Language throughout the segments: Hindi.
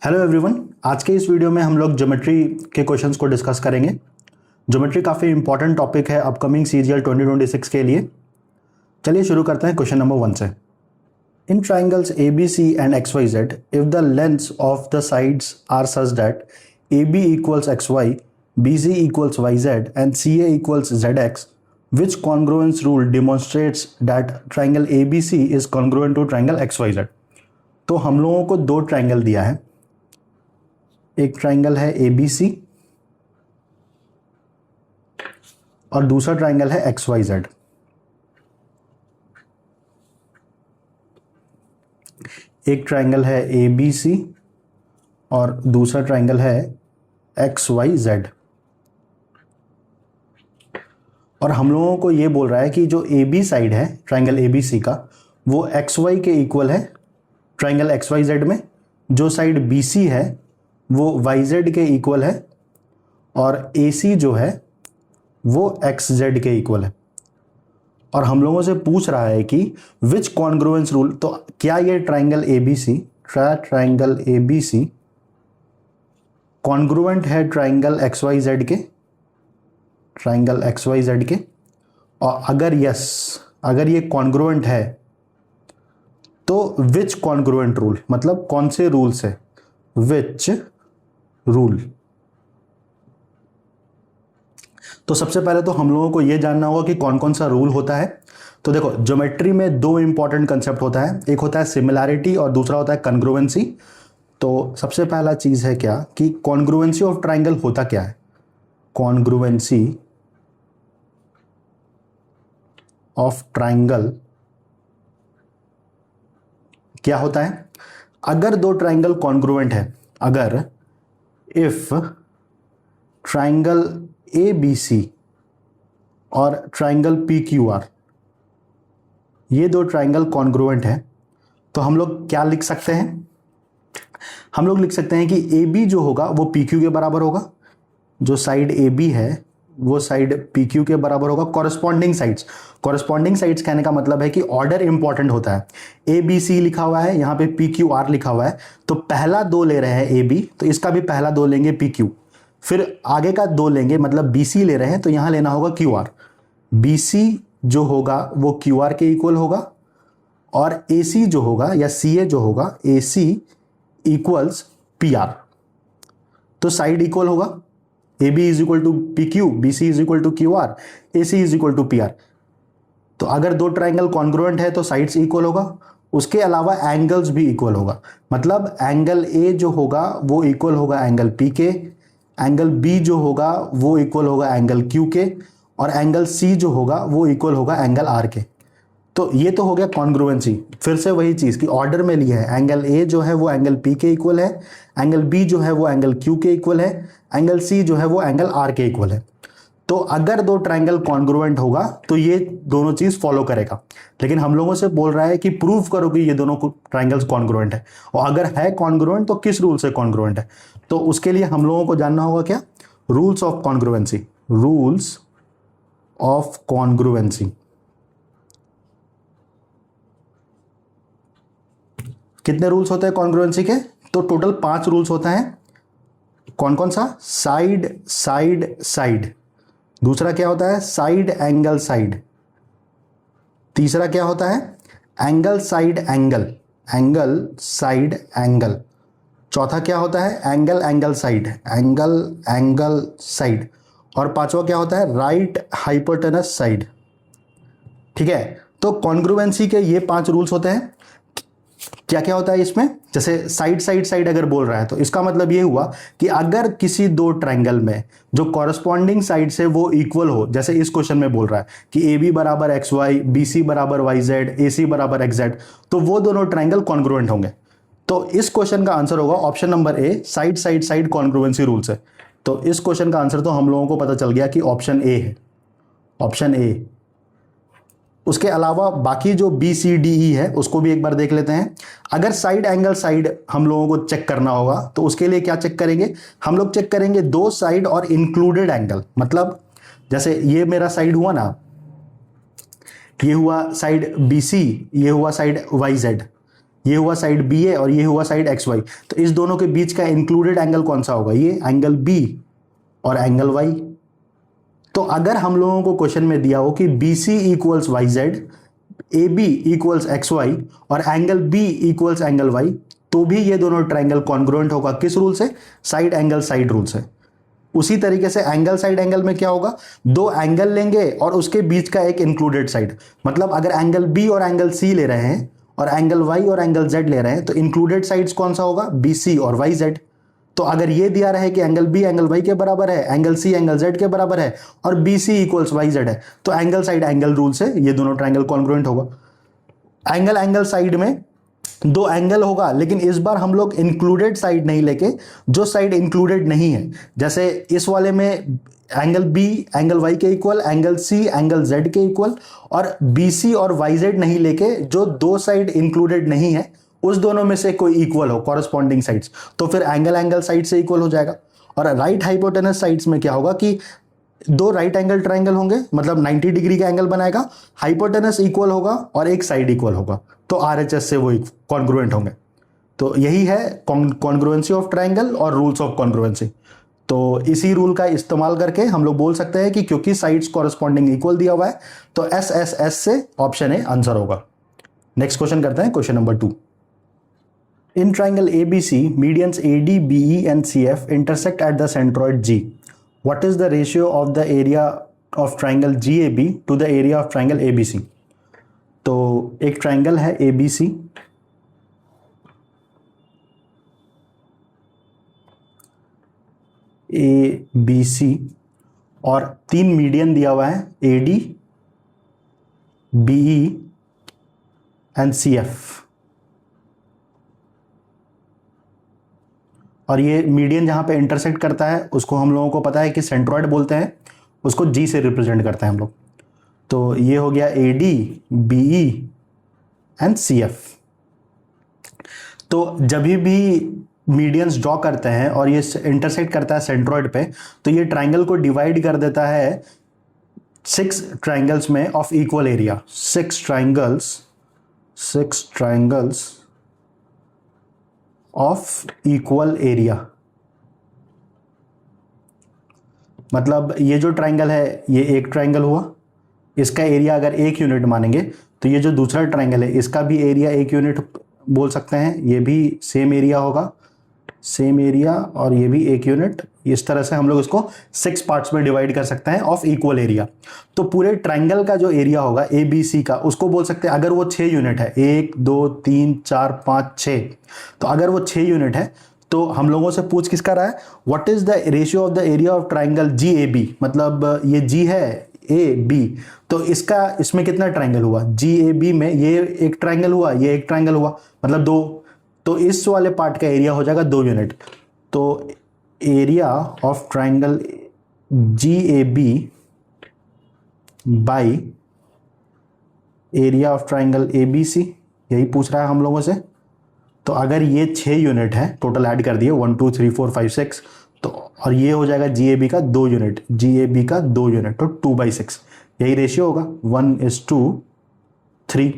Hello everyone. आज के इस वीडियो में हम लोग ज्योमेट्री के क्वेश्चंस को डिस्कस करेंगे। ज्योमेट्री काफ़ी इंपॉर्टेंट टॉपिक है अपकमिंग सीजीएल 2026 के लिए। चलिए शुरू करते हैं क्वेश्चन नंबर 1 से। In triangles A B C and X Y Z if the lengths of the sides are such that A B equals X Y, B C equals Y Z and C A equals Z X, which congruence rule demonstrates that triangle A B C is congruent to triangle X Y Z. तो हम लोगों को दो ट्राइंगल दिया है, एक ट्राइंगल है ए बी सी और दूसरा ट्राइंगल है एक्स वाई जेड। एक ट्राइंगल है ए बी सी और दूसरा ट्राइंगल है एक्स वाई जेड। और हम लोगों को ये बोल रहा है कि जो ए बी साइड है ट्राइंगल ए बी सी का वो एक्स वाई के इक्वल है ट्राइंगल एक्स वाई जेड में, जो साइड बी सी है वो वाई जेड के इक्वल है और ए सी जो है वो एक्स जेड के इक्वल है। और हम लोगों से पूछ रहा है कि विच कॉन्ग्रुएंस रूल, तो क्या ये triangle A B C congruent है ट्राइंगल एक्स वाई जेड के, और अगर यस, अगर ये कॉन्ग्रुएंट है तो विच कॉन्ग्रुएंट रूल, मतलब कौन से रूल से, विच रूल। तो सबसे पहले तो हम लोगों को यह जानना होगा कि कौन कौन सा रूल होता है। तो देखो, ज्योमेट्री में दो इंपॉर्टेंट कंसेप्ट होता है, एक होता है सिमिलैरिटी और दूसरा होता है कॉन्ग्रुएंसी। तो सबसे पहला चीज है क्या कि कॉन्ग्रुएंसी ऑफ ट्राइंगल होता क्या है। कॉन्ग्रुएंसी ऑफ ट्राइंगल क्या होता है? अगर दो ट्राइंगल कॉन्ग्रुएंट है, अगर if triangle A B C और ट्राइंगल पी क्यू आर, ये दो ट्राइंगल कॉन्ग्रुएंट है, तो हम लोग क्या लिख सकते हैं? हम लोग लिख सकते हैं कि ए बी जो होगा वो पी क्यू के बराबर होगा, जो साइड ए बी है वो साइड पी क्यू के बराबर होगा। कॉरस्पॉन्डिंग साइड्स कहने का मतलब है कि ऑर्डर इंपॉर्टेंट होता है। ए बी सी लिखा हुआ है, यहाँ पे पी क्यू आर लिखा हुआ है, तो पहला दो ले रहे हैं ए बी, तो इसका भी पहला दो लेंगे पी क्यू, फिर आगे का दो लेंगे, मतलब बी सी ले रहे हैं तो यहां लेना होगा क्यू आर। बी सी जो होगा वो क्यू आर के इक्वल होगा, और ए सी जो होगा या सी ए जो होगा, A C equals P R. तो साइड इक्वल होगा, A B is equal to P Q, B C is equal to Q R, A C is equal to P R. तो अगर दो ट्राइंगल कॉन्ग्रुएंट है तो साइड्स इक्वल होगा, उसके अलावा एंगल्स भी इक्वल होगा। मतलब एंगल ए जो होगा वो इक्वल होगा एंगल पी के, एंगल बी जो होगा वो इक्वल होगा एंगल क्यू के, और एंगल सी जो होगा वो इक्वल होगा एंगल आर के। तो ये तो हो गया कॉन्ग्रुएंसी। फिर से वही चीज कि ऑर्डर में लिया है, एंगल ए जो है वो एंगल पी के इक्वल है, एंगल बी जो है वो एंगल क्यू के इक्वल है, एंगल सी जो है वो एंगल आर के इक्वल है। तो अगर दो ट्राइंगल कॉन्ग्रुएंट होगा तो ये दोनों चीज फॉलो करेगा। लेकिन हम लोगों से बोल रहा है कि प्रूव करो कि ये दोनों ट्राइंगल्स कॉन्ग्रुएंट है, और अगर है कॉन्ग्रुएंट तो किस रूल से कॉन्ग्रुएंट है। तो उसके लिए हम लोगों को जानना होगा क्या, rules of congruency. Rules of congruency कितने रूल्स होते हैं कॉन्ग्रुएंसी के? तो टोटल 5 रूल्स होते हैं। कौन कौन सा? साइड साइड साइड, दूसरा क्या होता है? साइड एंगल साइड, तीसरा क्या होता है? Angle side angle, angle side angle, चौथा क्या होता है? Angle angle side, angle angle side, और पांचवा क्या होता है? Right hypotenuse side. ठीक है, तो कॉन्ग्रुएंसी के ये 5 रूल्स होते हैं। क्या क्या होता है इसमें? जैसे साइड साइड साइड अगर बोल रहा है तो इसका मतलब ये हुआ कि अगर किसी दो ट्राइंगल में जो कॉरस्पॉन्डिंग साइड से वो इक्वल हो, जैसे इस क्वेश्चन में बोल रहा है कि ए बी बराबर एक्स वाई, बी सी बराबर वाई जेड, ए सी बराबर एक्स जेड, तो वो दोनों ट्राइंगल कॉन्ग्रुएंट होंगे। तो इस क्वेश्चन का आंसर होगा ऑप्शन नंबर ए, side side side congruency rule से। तो इस क्वेश्चन का आंसर तो हम लोगों को पता चल गया कि ऑप्शन ए है, ऑप्शन ए। उसके अलावा बाकी जो बी सी डी ई है उसको भी एक बार देख लेते हैं। अगर साइड एंगल साइड हम लोगों को चेक करना होगा तो उसके लिए क्या चेक करेंगे? हम लोग चेक करेंगे दो साइड और इंक्लूडेड एंगल। मतलब जैसे ये मेरा साइड हुआ ना, ये हुआ साइड बी सी, ये हुआ साइड वाई जेड, ये हुआ साइड बी ए और ये हुआ साइड एक्स वाई, तो इस दोनों के बीच का इंक्लूडेड एंगल कौन सा होगा? ये एंगल बी और एंगल वाई। तो अगर हम लोगों को क्वेश्चन में दिया हो कि B C equals Y Z, A B equals X Y और angle B equals angle Y, तो भी ये दोनों ट्राइंगल कॉन्ग्रुएंट होगा। किस रूल से? साइड एंगल साइड रूल से। उसी तरीके से एंगल साइड एंगल में क्या होगा? दो एंगल लेंगे और उसके बीच का एक इंक्लूडेड साइड। मतलब अगर एंगल बी और एंगल सी ले रहे हैं और एंगल वाई और एंगल जेड ले रहे हैं, तो इंक्लूडेड साइड्स कौन सा होगा? बी सी और वाई जेड। तो अगर ये दिया रहे कि एंगल बी एंगल वाई के बराबर है, एंगल सी एंगल जेड के बराबर है और B C equals Y Z है, तो एंगल साइड एंगल रूल से ये दोनों ट्राइंगल कॉन्ग्रुएंट होगा। एंगल एंगल साइड में दो एंगल होगा, लेकिन इस बार हम लोग इंक्लूडेड साइड नहीं लेके जो साइड इंक्लूडेड नहीं है, जैसे इस वाले में एंगल बी एंगल वाई के equal, angle C angle Z के इक्वल, और बी सी और वाई जेड नहीं लेके जो दो साइड इंक्लूडेड नहीं है उस दोनों में से कोई इक्वल हो कॉरस्पॉन्डिंग साइड्स, तो फिर एंगल एंगल साइड से इक्वल हो जाएगा। और राइट हाइपोटेनस साइड्स में क्या होगा कि दो राइट एंगल ट्राइंगल होंगे, मतलब 90 डिग्री का एंगल बनाएगा, हाइपोटेनस इक्वल होगा और एक साइड इक्वल होगा, तो आरएचएस से वो कॉन्ग्रुएंट होंगे। तो यही है कॉन्ग्रुएंसी ऑफ ट्राइंगल और रूल्स ऑफ कॉन्ग्रुएंसी। तो इसी रूल का इस्तेमाल करके हम लोग बोल सकते हैं कि क्योंकि साइड्स कॉरस्पॉन्डिंग इक्वल दिया हुआ है, तो एस एस एस से ऑप्शन ए आंसर होगा। नेक्स्ट क्वेश्चन करते हैं, question number 2। In triangle ABC, medians AD, BE and CF intersect at the centroid G. What is the ratio of the area of triangle GAB to the area of triangle ABC? तो एक ट्राइंगल है ABC, ABC और तीन मीडियन दिया हुआ है AD, BE एंड CF, और ये मीडियन जहां पे इंटरसेक्ट करता है उसको हम लोगों को पता है कि सेंट्रॉइड बोलते हैं, उसको जी से रिप्रेजेंट करते हैं हम लोग। तो ये हो गया AD, BE एंड CF। तो जब भी मीडियंस ड्रॉ करते हैं और ये इंटरसेक्ट करता है सेंट्रॉइड पे, तो ये ट्राइंगल को डिवाइड कर देता है 6 ट्राइंगल्स में of equal area. 6 triangles of equal area. मतलब ये जो ट्राइंगल है ये एक ट्राइंगल हुआ, इसका एरिया अगर 1 यूनिट मानेंगे, तो ये जो दूसरा ट्राइंगल है इसका भी एरिया 1 यूनिट बोल सकते हैं, ये भी सेम एरिया होगा, सेम एरिया, और ये भी 1 यूनिट। इस तरह से हम लोग इसको 6 पार्ट्स में डिवाइड कर सकते हैं ऑफ इक्वल एरिया। तो पूरे ट्राइंगल का जो एरिया होगा ABC का, उसको बोल सकते हैं, अगर वो 6 यूनिट है, 1 2 3 4 5 6, तो अगर वो 6 यूनिट है तो हम लोगों से पूछ किसका रहा है? What is the ratio of the area of triangle GAB। मतलब ये G है AB, तो इसमें कितना ट्राइंगल हुआ? GAB में ये एक ट्राइंगल हुआ, ये एक ट्राइंगल हुआ, मतलब 2, तो इस वाले पार्ट का एरिया हो जाएगा 2 यूनिट। तो area of triangle GAB by area of triangle ABC, यही पूछ रहा है हम लोगों से। तो अगर ये 6 यूनिट है, टोटल ऐड कर दिए 1 2 3 4 5 6, तो और ये हो जाएगा GAB का 2 यूनिट, GAB का 2 यूनिट, तो 2/6 यही रेशियो होगा, 1:3।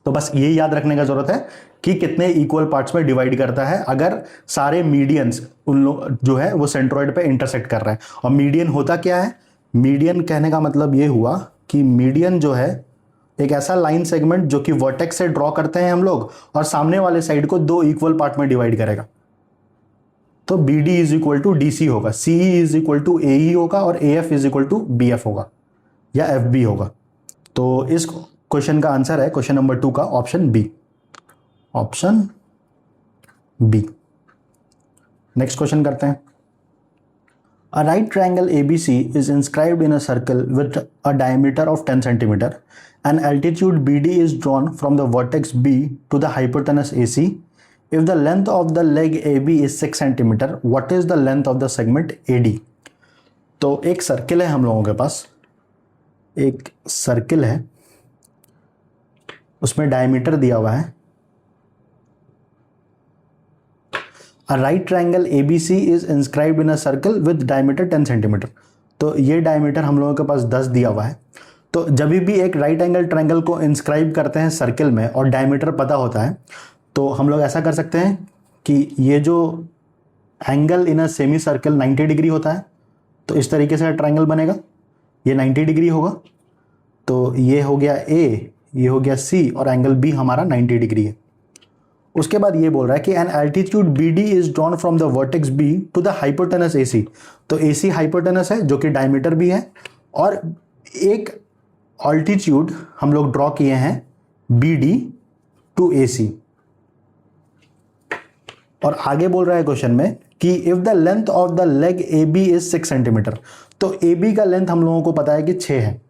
तो बस ये याद रखने का जरूरत है कि कितने इक्वल पार्ट्स में डिवाइड करता है अगर सारे मीडियंस उन लोग जो है वो सेंट्रॉइड पे इंटरसेक्ट कर रहे हैं। और मीडियन होता क्या है? मीडियन कहने का मतलब ये हुआ कि मीडियन जो है एक ऐसा लाइन सेगमेंट जो कि वर्टेक्स से ड्रॉ करते हैं हम लोग और सामने वाले साइड को 2 इक्वल पार्ट में डिवाइड करेगा। तो BD is equal to DC होगा, CE is equal to AE होगा और AF is equal to BF होगा या FB होगा। तो इस क्वेश्चन का आंसर है क्वेश्चन नंबर 2 का option B, option B. Next question करते हैं। A right triangle ABC is inscribed in a circle with a diameter of 10 cm and altitude BD is drawn from the vertex B to the hypotenuse AC. If the length of the leg AB is 6 cm, what is the length of the segment AD? तो एक सर्किल है हम लोगों के पास, एक सर्किल है, उसमें डायमीटर दिया हुआ है। A right triangle ABC is inscribed in a circle with diameter 10 cm. तो ये डायमीटर हम लोगों के पास 10 दिया हुआ है। तो जब भी एक राइट एंगल ट्रायंगल को इंस्क्राइब करते हैं सर्किल में और डायमीटर पता होता है, तो हम लोग ऐसा कर सकते हैं कि ये जो angle in a semi circle 90 degree होता है, तो इस तरीके से ट्रायंगल बनेगा, ये 90 डिग्री होगा, तो ये हो गया ए, ये हो गया सी, और एंगल बी हमारा 90 डिग्री है। उसके बाद ये बोल रहा है कि an altitude B D is drawn from the vertex B to the hypotenuse A C. तो ए सी हाइपोटेनस है जो कि डायमीटर भी है, और एक ऑल्टीट्यूड हम लोग ड्रॉ किए हैं B D to A C. और आगे बोल रहा है क्वेश्चन में कि if the length of the leg A B is 6 centimetre, तो ए बी का लेंथ हम लोगों को पता है कि 6 है।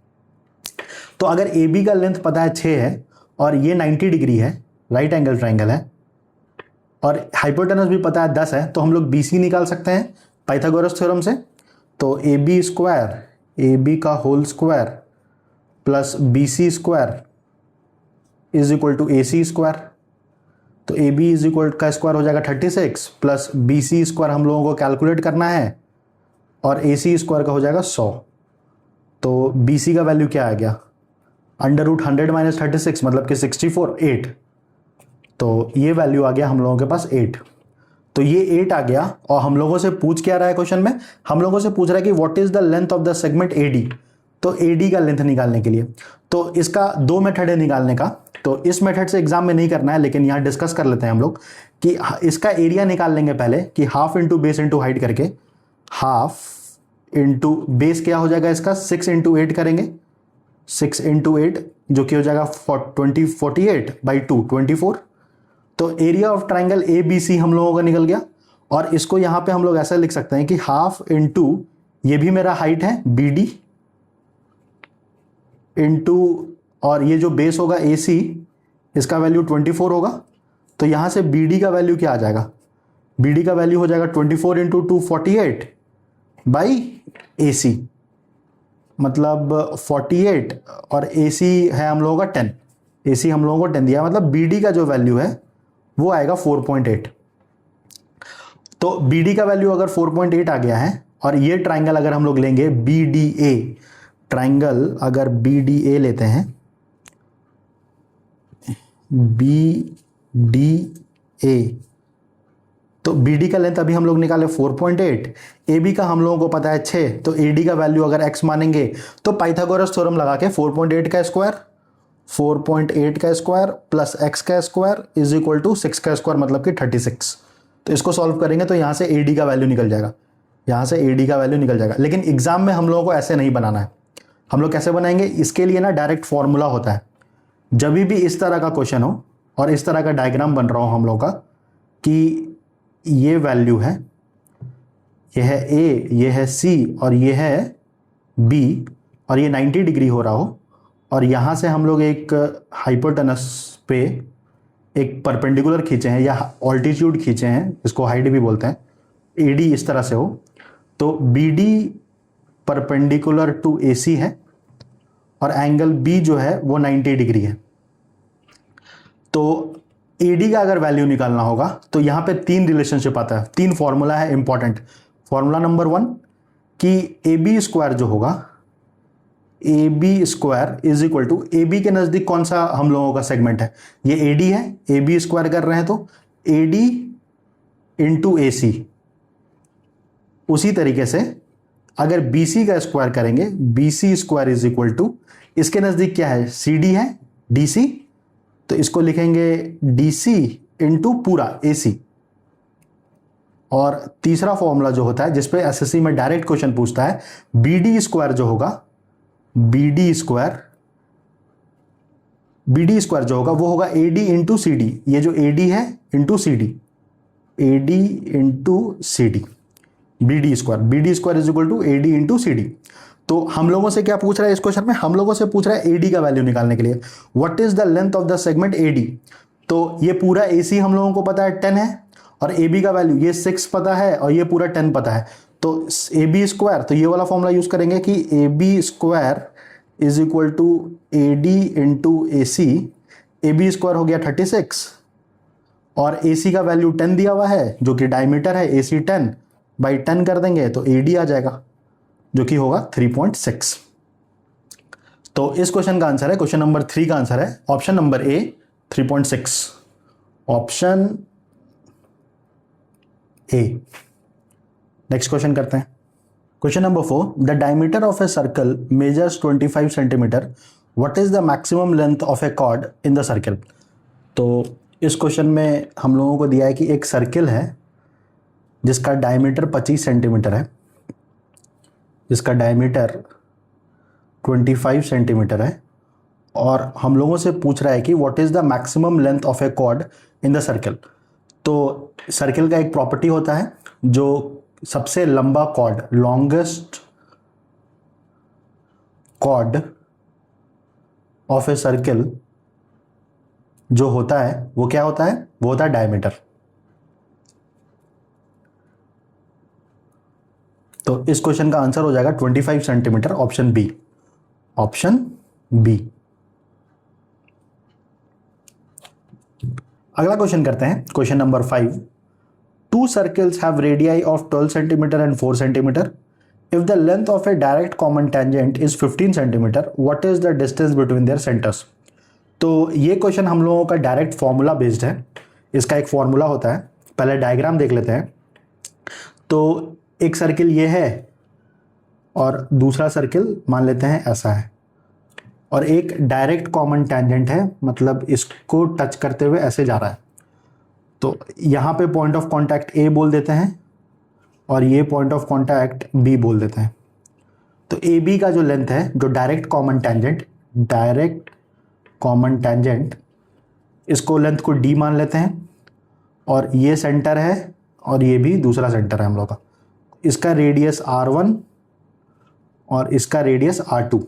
तो अगर ए बी का लेंथ पता है 6 है और ये 90 डिग्री है, राइट एंगल ट्रायंगल है, और हाइपोटेनस भी पता है 10 है, तो हम लोग बी सी निकाल सकते हैं पाइथागोरस थ्योरम से। तो A B square, A B का whole square plus B C square is equal to A C square. तो ए बी इज इक्वल का स्क्वायर हो जाएगा 36 प्लस बी सी स्क्वायर हम लोगों को कैलकुलेट करना है, और ए सी स्क्वायर का हो जाएगा 100। तो बी सी का वैल्यू क्या आ गया, अंडर रूट 100 माइनस 36 मतलब कि 64, 8। तो ये वैल्यू आ गया हम लोगों के पास 8। तो ये 8 आ गया, और हम लोगों से पूछ क्या रहा है क्वेश्चन में, हम लोगों से पूछ रहा है कि what is the length of the segment A D. तो ए डी का लेंथ निकालने के लिए तो इसका 2 मेथड है निकालने का। तो इस मेथड से एग्जाम में नहीं करना है, लेकिन यहाँ डिस्कस कर लेते हैं हम लोग कि इसका एरिया निकाल लेंगे पहले, कि half into base into height करके, हाफ इंटू बेस क्या हो जाएगा इसका 6 इंटू 8 करेंगे, 6 इंटू 8 जो कि हो जाएगा 48/2 24। तो area of triangle A B C हम लोगों का निकल गया। और इसको यहां पे हम लोग ऐसा लिख सकते हैं कि हाफ इंटू ये भी मेरा हाइट है बी डी इंटू, और ये जो बेस होगा ए सी, इसका वैल्यू 24 होगा। तो यहां से बी डी का वैल्यू क्या आ जाएगा, बी डी का वैल्यू हो जाएगा 24 इंटू 248 बाई ए सी, मतलब 48, और ए सी है हम लोगों का 10, ए सी हम लोगों को 10 दिया, मतलब बी डी का जो वैल्यू है वो आएगा 4.8। तो बी डी का वैल्यू अगर 4.8 आ गया है, और ये ट्राइंगल अगर हम लोग लेंगे बी डी ए, ट्राइंगल अगर बी डी ए लेते हैं, बी डी ए, तो बी डी का लेंथ अभी हम लोग निकाले 4.8, ए बी का हम लोगों को पता है 6, तो ए डी का वैल्यू अगर x मानेंगे तो पाइथागोरस थ्योरम लगा के 4.8 का स्क्वायर, 4.8 का स्क्वायर प्लस x का स्क्वायर इज इक्वल टू 6 का स्क्वायर मतलब कि 36। तो इसको सॉल्व करेंगे तो यहाँ से ए डी का वैल्यू निकल जाएगा, यहाँ से ए डी का वैल्यू निकल जाएगा। लेकिन एग्जाम में हम लोगों को ऐसे नहीं बनाना है। हम लोग कैसे बनाएंगे, इसके लिए ना डायरेक्ट फॉर्मूला होता है। जब भी इस तरह का क्वेश्चन हो और इस तरह का डायग्राम बन रहा हो हम लोग का कि ये वैल्यू है, ये है ए, ये है सी, और ये है बी, और ये 90 डिग्री हो रहा हो, और यहाँ से हम लोग एक हाइपोटेनस पे एक परपेंडिकुलर खींचे हैं या ऑल्टीट्यूड खींचे हैं, इसको हाइट भी बोलते हैं, ए डी इस तरह से हो, तो B D perpendicular to A सी है, और एंगल बी जो है वो 90 डिग्री है। तो एडी का अगर वैल्यू निकालना होगा तो यहां पे 3 रिलेशनशिप आता है, 3 फॉर्मूला है इंपॉर्टेंट। फॉर्मूला नंबर 1 कि ए बी स्क्वायर जो होगा, A B square is equal to, A B के नजदीक कौन सा हम लोगों का सेगमेंट है, ये ए डी है, ए बी स्क्वायर कर रहे हैं तो ए डी इंटू ए सी। उसी तरीके से अगर बी सी का स्क्वायर करेंगे, B C square is equal to, इसके नजदीक क्या है, सी डी है, डी सी, तो इसको लिखेंगे डी सी इंटू पूरा ए सी। और तीसरा फॉर्मूला जो होता है जिसपे एसएससी में डायरेक्ट क्वेश्चन पूछता है, बी डी स्क्वायर जो होगा, बी डी स्क्वायर जो होगा वो होगा A D into C D. ये जो ए डी है into C D, A D into C D, B D square is equal to A D into C D. तो हम लोगों से क्या पूछ रहा है इस क्वेश्चन में, हम लोगों से पूछ रहा है एडी का वैल्यू निकालने के लिए, what is the length of the segment AD. तो ये पूरा एसी हम लोगों को पता है 10 है, और ए बी का वैल्यू ये 6 पता है, और ये पूरा 10 पता है। तो ए बी स्क्वायर, तो ये वाला फॉर्मूला यूज करेंगे कि A B square is equal to A D into A C. A B square हो गया 36, और ए सी का वैल्यू 10 दिया हुआ है जो कि डायमीटर है, ए सी 10 बाई 10 कर देंगे तो ए डी आ जाएगा जो कि होगा 3.6। तो इस क्वेश्चन का आंसर है, क्वेश्चन नंबर 3 का आंसर है option number A 3.6, option A. Next question करते हैं। Question number 4, the diameter of a circle measures 25 centimetre, what is the maximum length of a chord in the circle. तो इस क्वेश्चन में हम लोगों को दिया है कि एक सर्किल है जिसका डायमीटर 25 सेंटीमीटर है, जिसका डायमीटर 25 सेंटीमीटर है, और हम लोगों से पूछ रहा है कि what is the maximum length of a chord in the circle. तो सर्किल का एक प्रॉपर्टी होता है, जो सबसे लंबा chord, longest chord of a circle जो होता है वो क्या होता है, वो होता है डायमीटर। तो इस क्वेश्चन का आंसर हो जाएगा 25 centimetre, option B, option B. अगला क्वेश्चन करते हैं, question number 5, two circles have radii of 12 centimeter and 4 centimeter. If the length of a direct common tangent is 15 centimeter, what is the distance between their centers? तो ये क्वेश्चन हम लोगों का डायरेक्ट फॉर्मूला बेस्ड है। इसका एक फॉर्मूला होता है, पहले डायग्राम देख लेते हैं। तो एक सर्किल ये है और दूसरा सर्किल मान लेते हैं ऐसा है, और एक डायरेक्ट कॉमन टेंजेंट है, मतलब इसको टच करते हुए ऐसे जा रहा है। तो यहाँ पे पॉइंट ऑफ कांटेक्ट ए बोल देते हैं और ये पॉइंट ऑफ कांटेक्ट बी बोल देते हैं। तो ए बी का जो लेंथ है, जो डायरेक्ट कॉमन टेंजेंट, इसको लेंथ को डी मान लेते हैं, और ये सेंटर है और ये भी दूसरा सेंटर है हम लोग का। इसका रेडियस r1 और इसका रेडियस r2,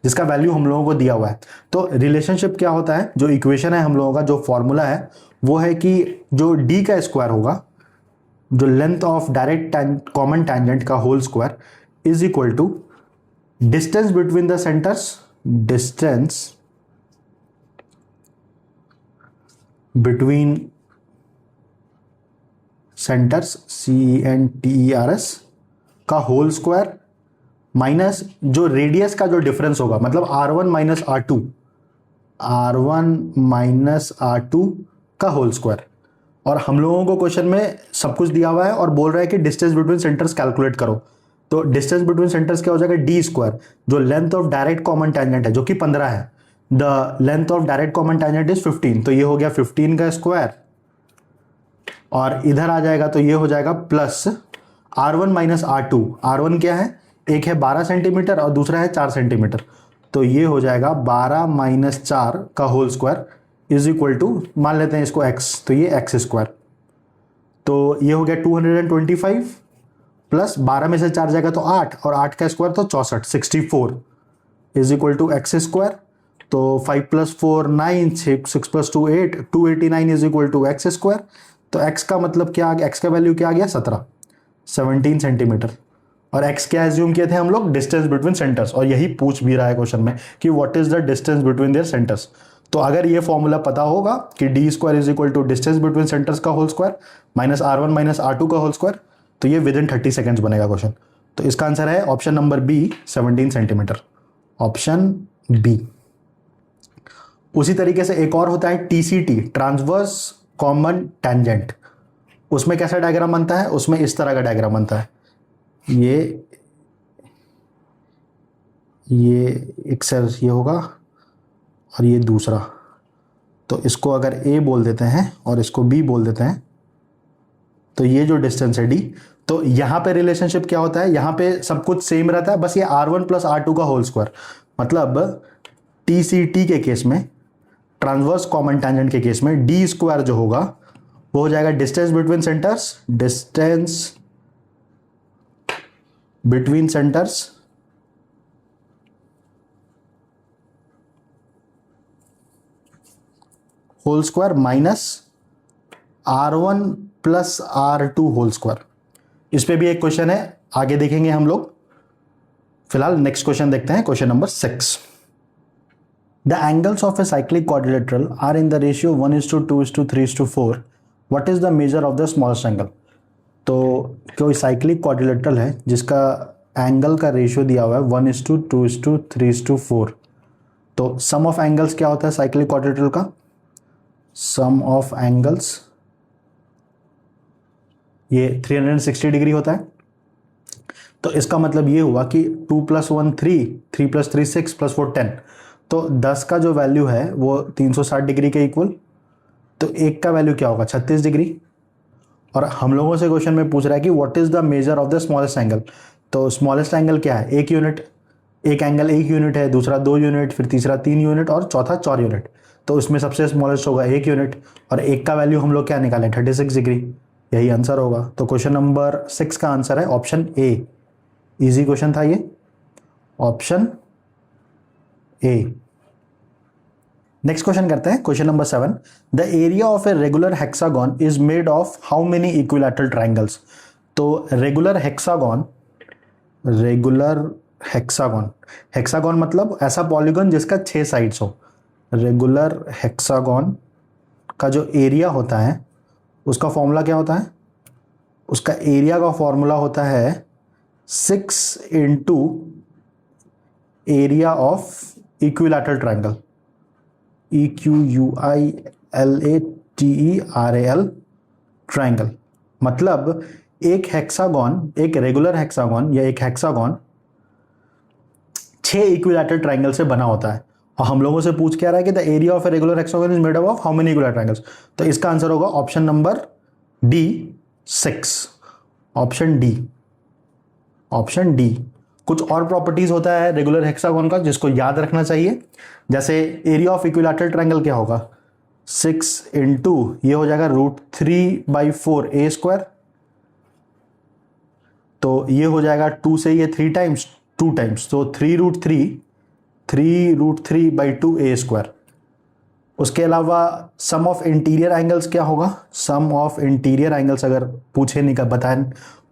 जिसका वैल्यू हम लोगों को दिया हुआ है। तो रिलेशनशिप क्या होता है, जो इक्वेशन है हम लोगों का, जो फॉर्मूला है वो है कि जो d का स्क्वायर होगा, जो length of direct common tangent का whole square, is equal to distance between the centers, distance between centers, CENTERS का होल स्क्वायर, माइनस जो रेडियस का जो डिफरेंस होगा, मतलब r1 माइनस r2 का होल स्क्वायर। और हम लोगों को क्वेश्चन में सब कुछ दिया हुआ है और बोल रहा है कि डिस्टेंस बिटवीन सेंटर्स कैलकुलेट करो। तो डिस्टेंस बिटवीन सेंटर्स क्या हो जाएगा, डी स्क्वायर, जो length of direct common tangent है जो कि 15 है, the length of direct common tangent is 15, तो ये हो गया 15 का स्क्वायर, और इधर आ जाएगा तो ये हो जाएगा plus r1 minus r2। r1 क्या है, एक है 12 सेंटीमीटर और दूसरा है 4 सेंटीमीटर, तो ये हो जाएगा 12 माइनस 4 का whole square is equal to, मान लेते हैं इसको x, तो ये x स्क्वायर। तो ये हो गया 225 प्लस 12 में से 4 जाएगा तो 8, और 8 का स्क्वायर तो 64, 64 is equal to x square. तो 5 plus 4 9, 6 plus 2 8, 289 is equal to x square. तो x का मतलब क्या आ गया, x का वैल्यू क्या आ गया, 17 सेंटीमीटर। और x क्या एज्यूम किए थे हम लोग, डिस्टेंस बिटवीन सेंटर्स, और यही पूछ भी रहा है क्वेश्चन में कि what is the distance between their centers. तो अगर ये फॉर्मूला पता होगा कि D square is equal to distance between centres का whole square minus r1 minus r2 का होल स्क्वायर, तो ये विद इन 30 सेकेंड्स बनेगा क्वेश्चन। तो इसका आंसर है option number B, 17 centimetre, option B. उसी तरीके से एक और होता है TCT, ट्रांसवर्स कॉमन टेंजेंट। उसमें कैसा डायग्राम बनता है, उसमें इस तरह का डायग्राम बनता है, ये एक सेल ये होगा और ये दूसरा। तो इसको अगर A बोल देते हैं और इसको B बोल देते हैं, तो ये जो डिस्टेंस है D, तो यहाँ पे रिलेशनशिप क्या होता है, यहाँ पे सब कुछ सेम रहता है, बस ये r1 प्लस r2 का होल स्क्वायर। मतलब TCT के केस में, ट्रांसवर्स कॉमन टेंजेंट के केस में, डी स्क्वायर जो होगा वो हो जाएगा distance between centres, distance between centres whole square minus r1 plus r2 whole square. इस पे भी एक क्वेश्चन है, आगे देखेंगे हम लोग। फिलहाल नेक्स्ट क्वेश्चन देखते हैं, question number 6। The angles of a cyclic quadrilateral are in the ratio 1:2:3:4. What is the measure of the smallest angle? तो कोई साइक्लिक क्वाड्रिलेटरल है जिसका एंगल का रेशियो दिया हुआ है 1:2:3:4। तो सम ऑफ एंगल्स क्या होता है साइक्लिक क्वाड्रिलेटरल का? सम ऑफ एंगल्स ये 360 डिग्री होता है। तो इसका मतलब ये हुआ कि 2 + 1 3, 3 + 3 6 + 4 10। तो 10 का जो वैल्यू है वो 360 डिग्री के इक्वल। तो एक का वैल्यू क्या होगा? 36 डिग्री। और हम लोगों से क्वेश्चन में पूछ रहा है कि what is the measure of the smallest angle. तो स्मॉलेस्ट एंगल क्या है? 1 यूनिट। एक एंगल 1 यूनिट है, दूसरा 2 यूनिट, फिर तीसरा 3 यूनिट और चौथा 4 यूनिट। तो इसमें सबसे स्मॉलेस्ट होगा 1 यूनिट। और एक का वैल्यू हम लोग क्या निकालें? 36 डिग्री। यही आंसर होगा। तो क्वेश्चन नंबर 6 का आंसर है ऑप्शन ए। इजी क्वेश्चन था ये, ऑप्शन ए। नेक्स्ट क्वेश्चन करते हैं, question number 7। The area of a regular hexagon is made of how many equilateral triangles. तो रेगुलर हेक्सागन हेक्सागन मतलब ऐसा पॉलीगन जिसका 6 साइड्स हो। रेगुलर हेक्सागन का जो एरिया होता है उसका फॉर्मूला क्या होता है? उसका एरिया का फॉर्मूला होता है 6 into area of equilateral triangle, EQUILATERAL triangle. मतलब एक हेक्सागन, एक रेगुलर हेक्सागन या एक हेक्सागन 6 इक्विलैटरल ट्राइंगल से बना होता है। और हम लोगों से पूछ क्या रहा है कि the area of a regular hexagon is made up of how many equilateral triangles. तो इसका आंसर होगा option number D 6। Option D. कुछ और प्रॉपर्टीज होता है रेगुलर हेक्सागन का जिसको याद रखना चाहिए। जैसे एरिया ऑफ इक्विलैटरल ट्राइंगल क्या होगा? 6 इंटू ये हो जाएगा √3/4 a²। तो ये हो जाएगा 2 से ये 3 टाइम्स, 2 टाइम्स, तो 3√3/2 a²। उसके अलावा सम ऑफ इंटीरियर एंगल्स क्या होगा? सम ऑफ इंटीरियर एंगल्स अगर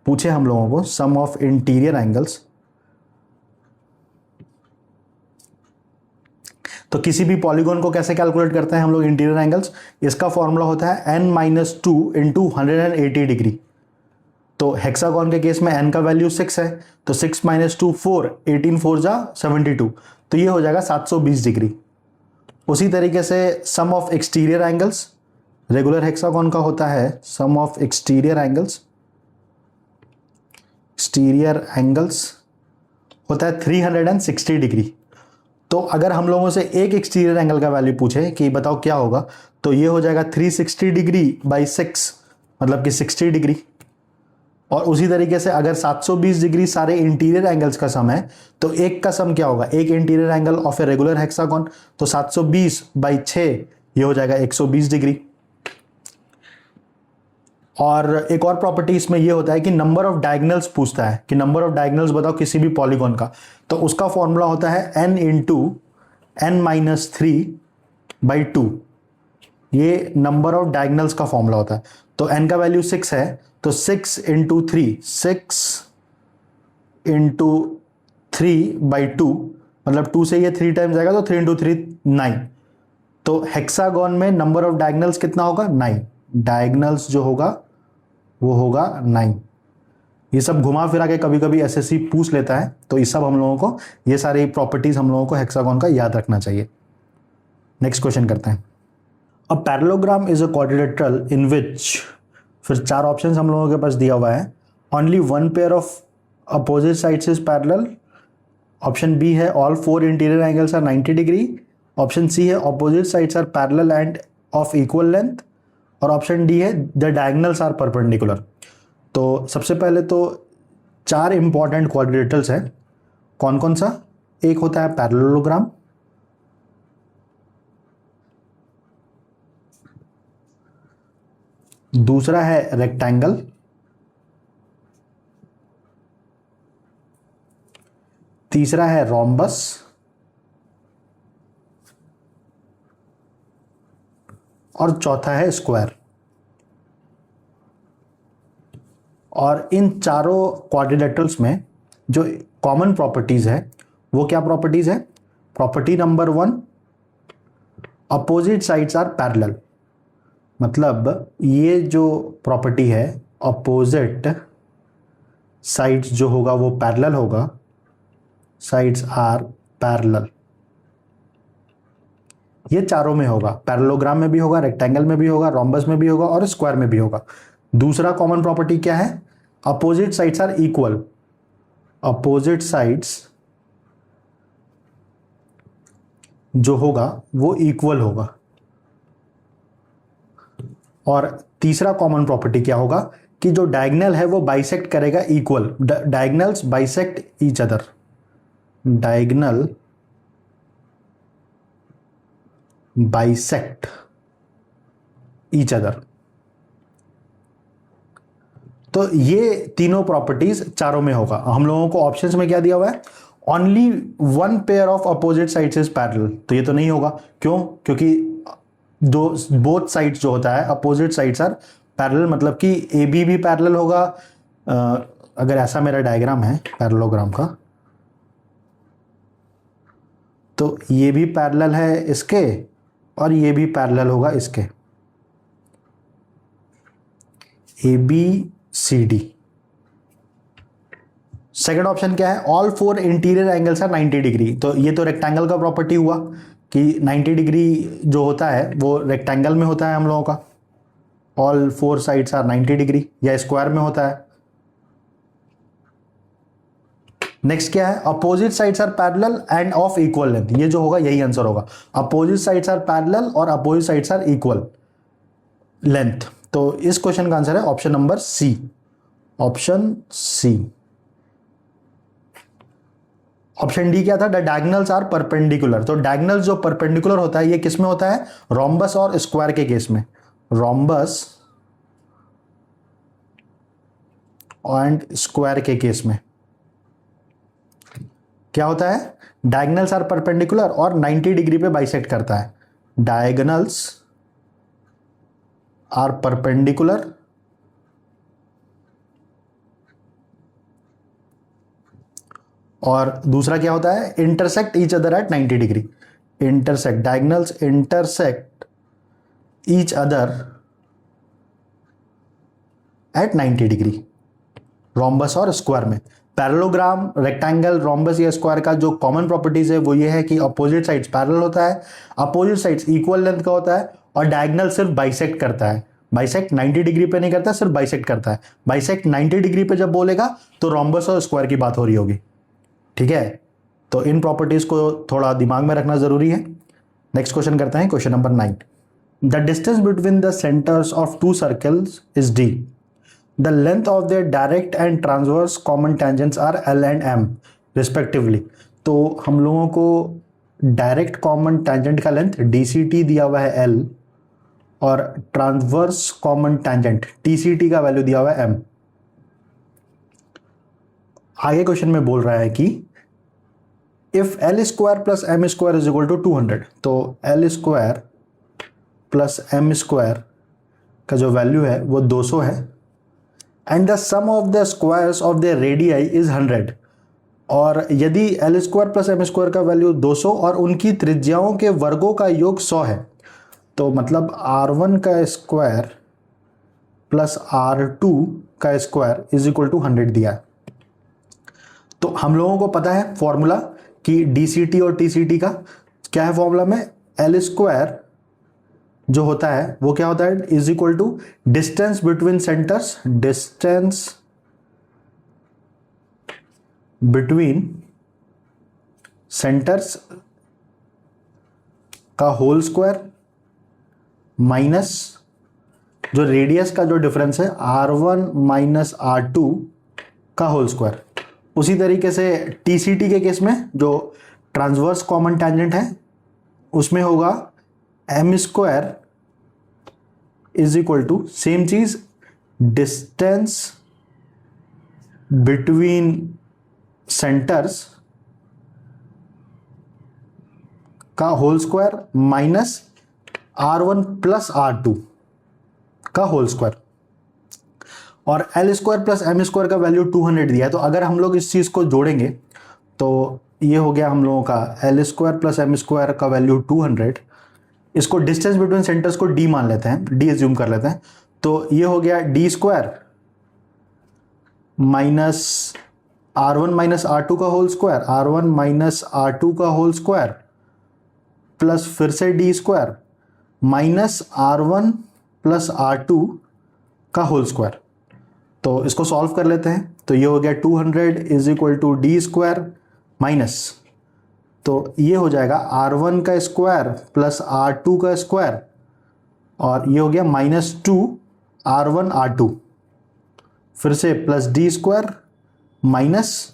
पूछे हम लोगों को सम ऑफ इंटीरियर एंगल्स, तो किसी भी पॉलीगॉन को कैसे कैलकुलेट करते हैं हम लोग इंटीरियर एंगल्स? इसका फॉर्मूला होता है n-2 इंटू 180 डिग्री। तो हेक्सागन के केस में n का वैल्यू 6 है, तो 6 - 2 4, 18 4 जा 72, तो ये हो जाएगा 720 डिग्री। उसी तरीके से sum of exterior angles regular hexagon का होता है, सम ऑफ एक्सटीरियर एंगल्स होता है 360 डिग्री। तो अगर हम लोगों से एक एक्सटीरियर एंगल का वैल्यू पूछे कि बताओ क्या होगा, तो ये हो जाएगा 360 डिग्री बाई 6, मतलब कि 60 डिग्री। और उसी तरीके से अगर 720 डिग्री सारे इंटीरियर एंगल्स का सम है, तो एक का सम क्या होगा? एक interior angle of a regular hexagon, तो 720/6 ये हो जाएगा 120 डिग्री। और एक और प्रॉपर्टी इसमें ये होता है कि नंबर ऑफ डायगोनल्स पूछता है कि नंबर ऑफ डायगोनल्स बताओ किसी भी पॉलीगॉन का, तो उसका फॉर्मूला होता है n × n-3/2। ये नंबर ऑफ डायगोनल्स का फॉर्मूला होता है। तो n का वैल्यू 6 है, तो 6 × 3/2, मतलब 2 से ये 3 टाइम्स जाएगा, तो 3 × 3 9। तो हेक्सागन में नंबर ऑफ डायगोनल्स कितना होगा? 9। डायगोनल्स जो होगा वो होगा 9। ये सब घुमा फिरा के कभी कभी एसएससी पूछ लेता है, तो ये सब हम लोगों को, ये सारी प्रॉपर्टीज हम लोगों को हेक्सागन का याद रखना चाहिए। नेक्स्ट क्वेश्चन करते हैं। A parallelogram is a quadrilateral in which, फिर 4 ऑप्शंस हम लोगों के पास दिया हुआ है। Only one pair of opposite sides is parallel. Option B है all 4 interior angles are 90 degree. Option C है opposite sides are parallel and of equal length. और ऑप्शन डी है द डायगोनल्स आर परपेंडिकुलर। तो सबसे पहले तो 4 इंपॉर्टेंट क्वाड्रिलेटरल्स हैं। कौन कौन सा? एक होता है पैरेललोग्राम, दूसरा है रेक्टेंगल, तीसरा है रोम्बस, और चौथा है स्क्वायर। और इन चारों क्वाड्रिलेटरल्स में जो कॉमन प्रॉपर्टीज है वो क्या प्रॉपर्टीज है? Property number 1, opposite sides are parallel. मतलब ये जो प्रॉपर्टी है अपोजिट साइड्स जो होगा वो पैरेलल होगा, साइड्स आर पैरेलल। ये चारों में होगा, पैरेललोग्राम में भी होगा, रेक्टेंगल में भी होगा, रोम्बस में भी होगा और स्क्वायर में भी होगा। दूसरा कॉमन प्रॉपर्टी क्या है? Opposite sides are equal, opposite sides जो होगा वो इक्वल होगा। और तीसरा कॉमन प्रॉपर्टी क्या होगा कि जो डायगोनल है वो बाइसेक्ट करेगा equal, diagonals bisect each other, diagonal bisect each other. तो ये तीनों प्रॉपर्टीज चारों में होगा। हम लोगों को ऑप्शंस में क्या दिया हुआ है? Only one pair of opposite sides is parallel. तो ये तो नहीं होगा, क्यों? क्योंकि दो बोथ साइड्स जो होता है अपोजिट साइड्स आर पैरेलल, मतलब कि ए बी भी पैरेलल होगा। अगर ऐसा मेरा डायग्राम है पैरेललोग्राम का, तो ये भी पैरेलल है इसके और ये भी पैरेलल होगा इसके, A B C D. Second option क्या है? All four interior angles are 90 degree. तो ये तो रेक्टेंगल का प्रॉपर्टी हुआ कि 90 डिग्री जो होता है वो रेक्टेंगल में होता है हम लोगों का, all four sides are 90 degree, या स्क्वायर में होता है। नेक्स्ट क्या है? Opposite sides are parallel and of equal length. ये जो होगा यही आंसर होगा, अपोजिट साइड्स आर पैरेलल और opposite sides are equal length. तो इस क्वेश्चन का आंसर है option number C, option C. Option D क्या था? The diagonals are perpendicular. तो डायगोनल्स जो परपेंडिकुलर होता है ये किस में होता है? रोम्बस और स्क्वायर के केस में, रोम्बस एंड स्क्वायर के केस में क्या होता है? डायगोनल्स आर परपेंडिकुलर और 90 डिग्री पे बाइसेक्ट करता है। डायगोनल्स आर परपेंडिकुलर और दूसरा क्या होता है? Intersect each other at 90 degree. Intersect, diagonals intersect each other at 90 degree, rhombus और स्क्वायर में। पैरेललोग्राम, रेक्टेंगल, रोम्बस या स्क्वायर का जो कॉमन प्रॉपर्टीज है वो ये है कि अपोजिट साइड्स पैरेलल होता है, अपोजिट साइड्स इक्वल लेंथ का होता है और डायगोनल सिर्फ बाइसेक्ट करता है। बाइसेक्ट 90 डिग्री पे नहीं करता, सिर्फ बाइसेक्ट करता है। बाइसेक्ट 90 डिग्री पे जब बोलेगा तो रोम्बस और स्क्वायर की बात हो रही होगी, ठीक है? तो इन प्रॉपर्टीज को थोड़ा दिमाग में रखना जरूरी है। नेक्स्ट क्वेश्चन करते हैं, question number 9। The distance between the centres of two circles is D. The length of their direct and transverse common tangents are L and M respectively. तो हम लोगों को डायरेक्ट कॉमन टेंजेंट का लेंथ DCT दिया हुआ है L और ट्रांसवर्स कॉमन टेंजेंट TCT का वैल्यू दिया हुआ है M। आगे क्वेश्चन में बोल रहा है कि if L square plus M square is equal to 200, तो L square plus M square का जो वैल्यू है वो 200 है, and the sum of the squares of the radii is 100। और यदि L square plus M square का वैल्यू 200 और उनकी त्रिज्याओं के वर्गों का योग 100 है, तो मतलब R1 का स्क्वायर प्लस R2 का स्क्वायर इज इक्वल टू 100 दिया है। तो हम लोगों को पता है फॉर्मूला कि DCT और TCT का क्या है फॉर्मूला में? L स्क्वायर जो होता है वो क्या होता है? Is equal to distance between centres, distance between centres का होल स्क्वायर माइनस जो रेडियस का जो डिफरेंस है R1 माइनस R2 का होल स्क्वायर। उसी तरीके से TCT के केस में जो ट्रांसवर्स कॉमन टेंजेंट है उसमें होगा M square is equal to same चीज, डिस्टेंस बिटवीन सेंटर्स का whole square minus R1 plus R2 का होल स्क्वायर। और L square plus M square का वैल्यू 200 दिया है। तो अगर हम लोग इस चीज को जोड़ेंगे तो ये हो गया हम लोगों का L square plus M square का वैल्यू 200। इसको डिस्टेंस बिटवीन सेंटर्स को D मान लेते हैं, D एज्यूम कर लेते हैं। तो ये हो गया D square minus R1 minus R2 का whole square, R1 minus R2 का होल स्क्वायर प्लस फिर से D square minus R1 plus R2 का होल स्क्वायर। तो इसको सॉल्व कर लेते हैं। तो ये हो गया 200 is equal to D square minus, तो ये हो जाएगा R1 का स्क्वायर प्लस R2 का स्क्वायर, और ये हो गया माइनस 2 R1 R2, फिर से प्लस डी स्क्वायर माइनस,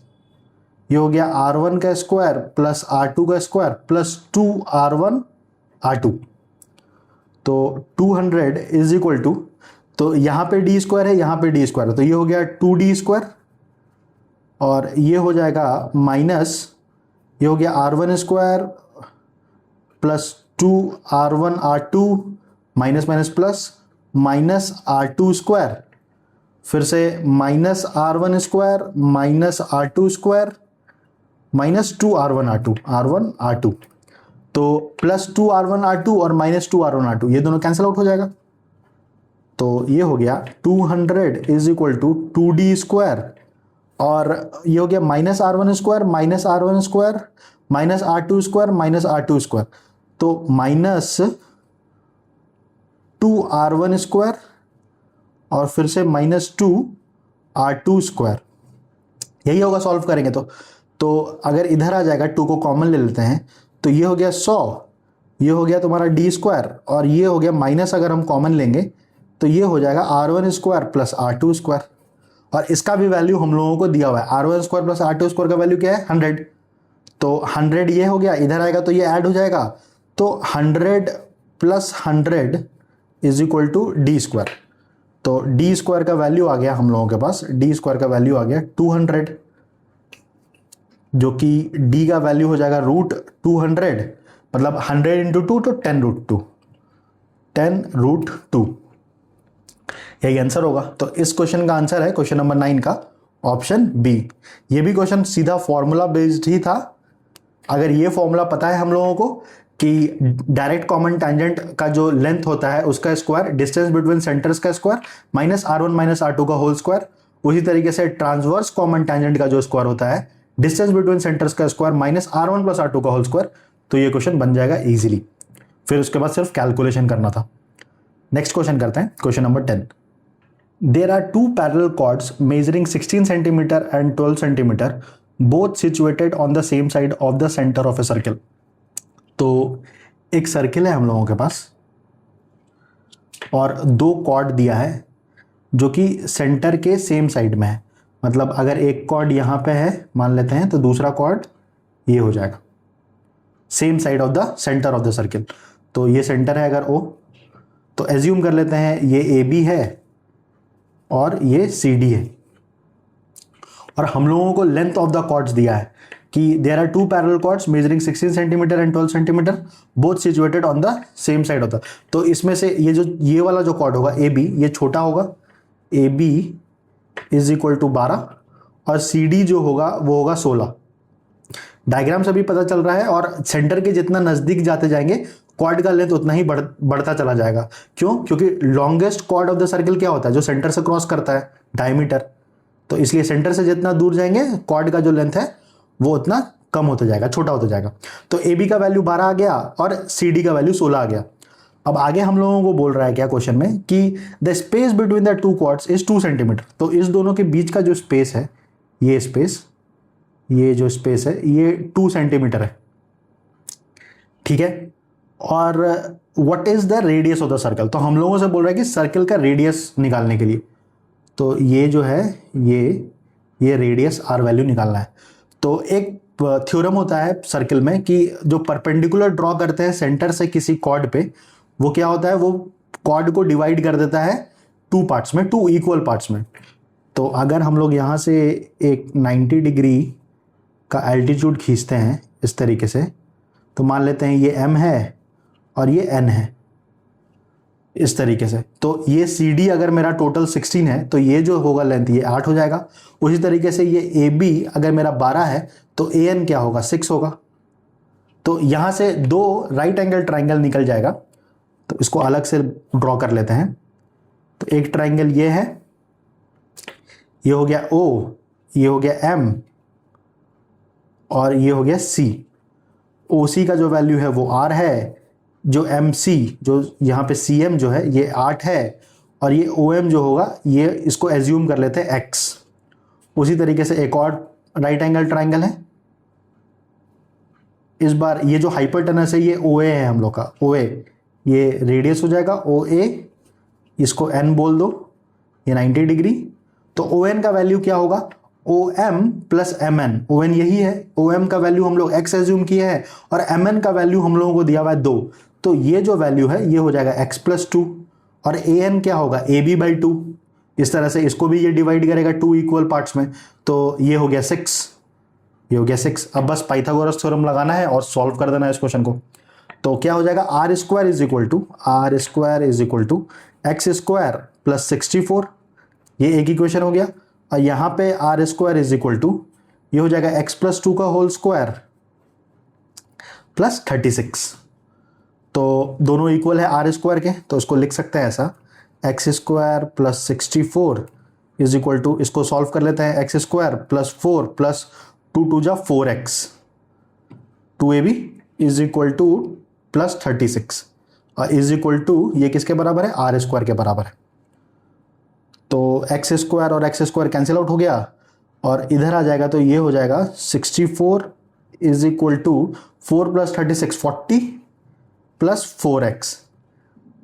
ये हो गया R1 का स्क्वायर प्लस R2 का स्क्वायर प्लस 2 R1 R2। तो 200 इज इक्वल टू, तो यहाँ पे डी स्क्वायर है, यहाँ पे डी स्क्वायर है, तो ये हो गया 2D स्क्वायर, और ये हो जाएगा माइनस, ये हो गया R1 square plus 2 R1 R2 minus minus plus minus R2 square, फिर से minus R1 square minus R2 square minus 2 R1 R2, तो प्लस 2 R1 R2 और माइनस 2 R1 R2 ये दोनों कैंसिल आउट हो जाएगा। तो ये हो गया 200 is equal to 2D square, और ये हो गया minus R1 square minus R1 square minus R2 square minus R2 square, तो माइनस 2 R1 स्क्वायर और फिर से माइनस 2 R2 स्क्वायर, यही होगा सॉल्व करेंगे तो अगर इधर आ जाएगा 2 को कॉमन ले लेते हैं, तो ये हो गया 100, ये हो गया तुम्हारा डी स्क्वायर, और ये हो गया माइनस अगर हम कॉमन लेंगे तो ये हो जाएगा R1 square plus R2 square, और इसका भी वैल्यू हम लोगों को दिया हुआ है, R1 square plus R2 square का वैल्यू क्या है 100, तो 100 ये हो गया, इधर आएगा तो ये ऐड हो जाएगा, तो 100 plus 100 is equal to D square, तो डी स्क्वायर का वैल्यू आ गया हम लोगों के पास, डी स्क्वायर का वैल्यू आ गया 200, जो कि डी का वैल्यू हो जाएगा रूट 200, मतलब 100 इंटू 2 तो 10 रूट 2, 10 रूट 2, यही आंसर होगा। तो इस क्वेश्चन का आंसर है क्वेश्चन नंबर 9 का ऑप्शन बी। ये भी क्वेश्चन सीधा फॉर्मूला बेस्ड ही था। अगर ये फॉर्मूला पता है हम लोगों को कि डायरेक्ट कॉमन टेंजेंट का जो लेंथ होता है उसका स्क्वायर डिस्टेंस बिटवीन सेंटर्स का square minus R1 minus R2 का होल स्क्वायर, उसी तरीके से ट्रांसवर्स कॉमन टेंजेंट का जो स्क्वायर होता है डिस्टेंस बिटवीन सेंटर्स का square minus R1 plus R2 का होल स्क्वायर, तो ये क्वेश्चन बन जाएगा इजीली। फिर उसके बाद सिर्फ कैलकुलेशन करना था। नेक्स्ट क्वेश्चन करते हैं, question number 10। There are two parallel chords measuring 16 cm and 12 cm, both situated on the same side of the center of a circle. तो एक सर्किल है हम लोगों के पास और दो कॉर्ड दिया है जो कि सेंटर के सेम साइड में है, मतलब अगर एक कॉर्ड यहाँ पे है मान लेते हैं तो दूसरा कॉर्ड ये हो जाएगा same side of the centre of the circle. तो ये सेंटर है अगर O, तो एज्यूम कर लेते हैं ये AB है और ये CD है, और हम लोगों को लेंथ ऑफ द कॉर्ड्स दिया है कि there are two parallel chords measuring 16 centimetre and 12 centimetre both situated on the same side of the. तो इसमें से ये वाला जो कॉर्ड होगा AB, ये छोटा होगा, AB इज इक्वल टू 12 और CD जो होगा वो होगा 16। डायग्राम से भी पता चल रहा है, और सेंटर के जितना नजदीक जाते जाएंगे कॉर्ड का लेंथ उतना ही बढ़ता चला जाएगा। क्यों? क्योंकि longest chord of the circle क्या होता है? जो सेंटर से क्रॉस करता है, डायमीटर। तो इसलिए सेंटर से जितना दूर जाएंगे कॉर्ड का जो लेंथ है वो उतना कम होता जाएगा, छोटा होता जाएगा। तो AB का वैल्यू 12 आ गया और CD का वैल्यू 16 आ गया। अब आगे हम लोगों को बोल रहा है क्या क्वेश्चन में कि the space between the two chords is 2 centimetre. तो इस दोनों के बीच का जो स्पेस है, ये स्पेस, ये जो स्पेस है ये 2 सेंटीमीटर है, ठीक है। और what is the radius of the circle? तो हम लोगों से बोल रहा है कि सर्कल का रेडियस निकालने के लिए, तो ये जो है ये रेडियस R वैल्यू निकालना है। तो एक थ्योरम होता है सर्कल में कि जो परपेंडिकुलर ड्रॉ करते हैं सेंटर से किसी कॉर्ड पे, वो क्या होता है, वो कॉर्ड को डिवाइड कर देता है 2 पार्ट्स में, 2 इक्वल पार्ट्स में। तो अगर हम लोग यहाँ से एक 90 डिग्री का एल्टीट्यूड खींचते हैं इस तरीके से, तो मान लेते हैं ये M है और ये N है, इस तरीके से। तो ये CD अगर मेरा टोटल 16 है तो ये जो होगा लेंथ ये 8 हो जाएगा। उसी तरीके से ये AB अगर मेरा 12 है तो AN क्या होगा, 6 होगा। तो यहाँ से 2 राइट एंगल ट्राइंगल निकल जाएगा। तो इसको अलग से ड्रॉ कर लेते हैं। तो एक ट्राइंगल ये है, ये हो गया O, ये हो गया M और ये हो गया C। OC का जो वैल्यू है वो R है, जो MC जो यहाँ पे CM जो है ये 8 है, और ये OM जो होगा ये इसको एज्यूम कर लेते हैं X। उसी तरीके से एक और राइट एंगल ट्राइंगल है। इस बार ये जो हाइपोटेनस है ये OA है हम लोग का, OA ये रेडियस हो जाएगा OA, इसको N बोल दो, ये 90 डिग्री। तो ON का वैल्यू क्या होगा, OM प्लस MN। ON यही है, OM का वैल्यू हम लोग X एज्यूम किए हैं और MN का वैल्यू हम लोगों को दिया हुआ है 2। तो ये जो वैल्यू है ये हो जाएगा X प्लस 2 और AN क्या होगा AB बाई 2। इस तरह से इसको भी ये डिवाइड करेगा 2 इक्वल पार्ट्स में, तो ये हो गया 6, ये हो गया 6। अब बस पाइथागोरस थ्योरम लगाना है और सॉल्व कर देना है इस क्वेश्चन को। तो क्या हो जाएगा, R square is equal to X square plus 64, ये एक इक्वेशन हो गया। और यहाँ पे R square is equal to ये हो जाएगा एक्स प्लस 2 का होल स्क्वायर प्लस 36। तो दोनों इक्वल है आर स्क्वायर के, तो इसको लिख सकते हैं ऐसा, X square plus 64 is equal to, इसको सॉल्व कर लेते हैं, एक्स स्क्वायर प्लस 4 प्लस 2 2 जा 4x 2ab is equal two plus 36 और इज इक्वल टू ये किसके बराबर है, आर स्क्वायर के बराबर है। तो एक्स स्क्वायर और एक्स स्क्वायर कैंसिल आउट हो गया और इधर आ जाएगा तो ये हो जाएगा 64 is equal to 4 plus 36 40 plus 4x,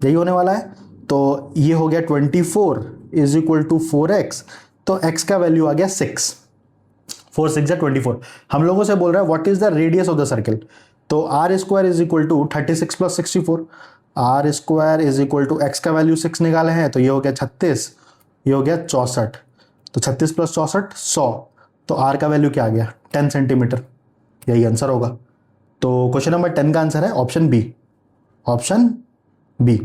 यही होने वाला है। तो ये हो गया 24 इज इक्वल टू 4x, तो x का वैल्यू आ गया 6, 4 6 जा 24। हम लोगों से बोल रहा है what is the radius of the circle, तो R square is equal to 36 plus 64, R square is equal to X का वैल्यू 6 निकाले हैं तो ये हो गया 36, ये हो गया 64, तो 36 प्लस 64 100, तो आर का वैल्यू क्या आ गया 10 सेंटीमीटर, यही आंसर होगा। तो क्वेश्चन नंबर 10 का आंसर है ऑप्शन बी, ऑप्शन बी।